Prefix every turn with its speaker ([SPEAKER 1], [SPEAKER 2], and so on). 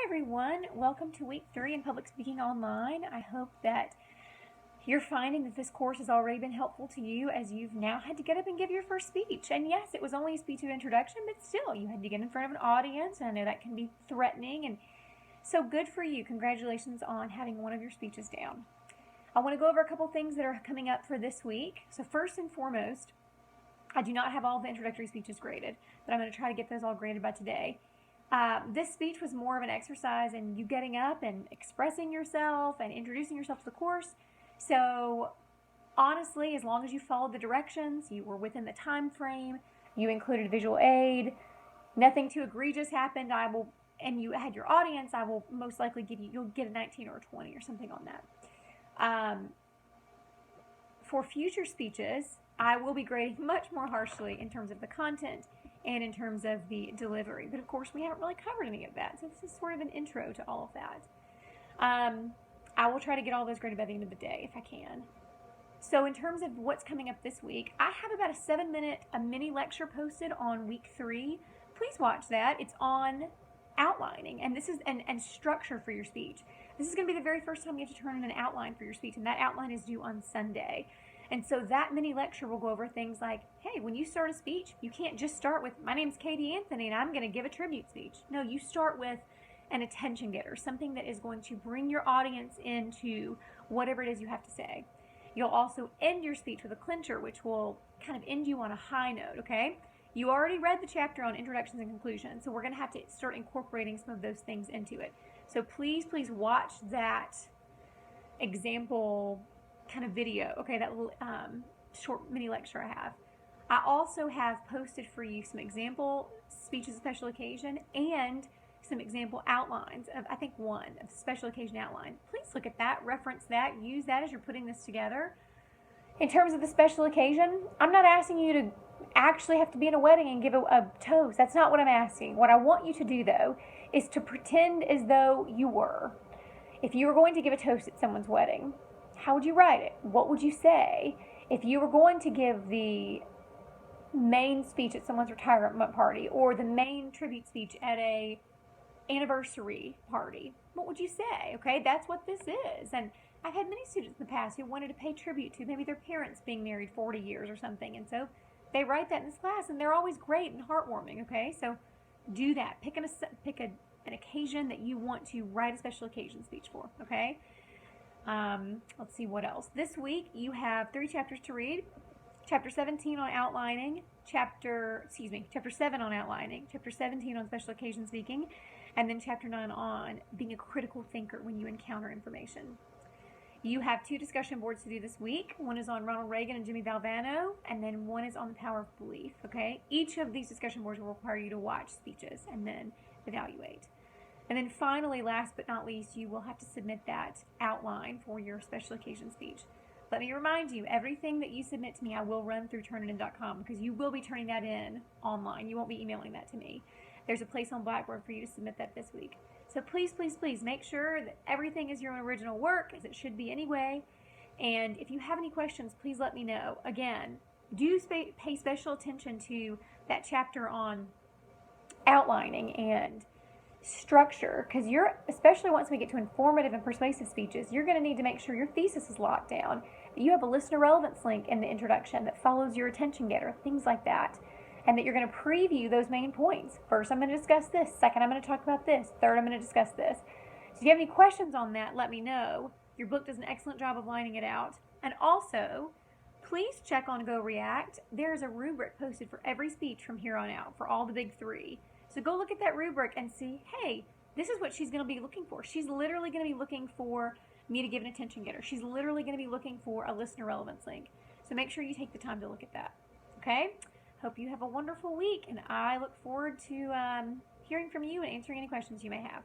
[SPEAKER 1] everyone. Welcome to week 3 in Public Speaking Online. I hope that you're finding that this course has already been helpful to you as you've now had to get up and give your first speech. And yes, it was only a speech of introduction, but still, you had to get in front of an audience. And I know that can be threatening, and so good for you. Congratulations on having one of your speeches down. I want to go over a couple things that are coming up for this week. So first and foremost, I do not have all the introductory speeches graded, but I'm going to try to get those all graded by today. This speech was more of an exercise in you getting up and expressing yourself and introducing yourself to the course. So honestly, as long as you followed the directions, you were within the time frame, you included visual aid, nothing too egregious happened, and you had your audience, I will most likely you'll get a 19 or a 20 or something on that. For future speeches, I will be grading much more harshly in terms of the content and in terms of the delivery. But of course, we haven't really covered any of that, so this is sort of an intro to all of that. I will try to get all those graded by the end of the day if I can. So in terms of what's coming up this week, I have about a 7-minute mini lecture posted on week 3. Please watch that. It's on outlining, and this is and structure for your speech. This is going to be the very first time you have to turn in an outline for your speech, and that outline is due on Sunday. And so that mini lecture will go over things like, hey, when you start a speech, you can't just start with, my name's Katie Anthony and I'm going to give a tribute speech. No, you start with an attention getter, something that is going to bring your audience into whatever it is you have to say. You'll also end your speech with a clincher, which will kind of end you on a high note, okay? You already read the chapter on introductions and conclusions, so we're going to have to start incorporating some of those things into it. So please watch that example kind of video, okay, that little short mini lecture I have. I also have posted for you some example speeches of special occasion and some example outlines of, I think, one of special occasion outline. Please look at that, reference that, use that as you're putting this together. In terms of the special occasion, I'm not asking you to actually have to be in a wedding and give a toast. That's not what I'm asking. What I want you to do, though, is to pretend as though you were. If you were going to give a toast at someone's wedding, how would you write it? What would you say? If you were going to give the main speech at someone's retirement party or the main tribute speech at a anniversary party, what would you say? Okay, that's what this is. And I've had many students in the past who wanted to pay tribute to maybe their parents being married 40 years or something, and so they write that in this class, and they're always great and heartwarming. Okay, so do that. Pick an occasion that you want to write a special occasion speech for. Okay. Let's see what else. This week you have 3 chapters to read. Chapter 17 on outlining, chapter 7 on outlining, chapter 17 on special occasion speaking, and then chapter 9 on being a critical thinker when you encounter information. You have 2 discussion boards to do this week. One is on Ronald Reagan and Jimmy Valvano, and then one is on the power of belief, okay? Each of these discussion boards will require you to watch speeches and then evaluate. And then finally, last but not least, you will have to submit that outline for your special occasion speech. Let me remind you, everything that you submit to me, I will run through Turnitin.com because you will be turning that in online. You won't be emailing that to me. There's a place on Blackboard for you to submit that this week. So please make sure that everything is your own original work, as it should be anyway. And if you have any questions, please let me know. Again, do pay special attention to that chapter on outlining and structure, because especially once we get to informative and persuasive speeches, you're going to need to make sure your thesis is locked down, that you have a listener relevance link in the introduction that follows your attention getter, things like that, and that you're going to preview those main points. First, I'm going to discuss this. Second, I'm going to talk about this. Third, I'm going to discuss this. So if you have any questions on that, let me know. Your book does an excellent job of lining it out. And also, please check on GoReact. There's a rubric posted for every speech from here on out for all the big 3. So go look at that rubric and see, hey, this is what she's going to be looking for. She's literally going to be looking for me to give an attention getter. She's literally going to be looking for a listener relevance link. So make sure you take the time to look at that. Okay? Hope you have a wonderful week, and I look forward to hearing from you and answering any questions you may have.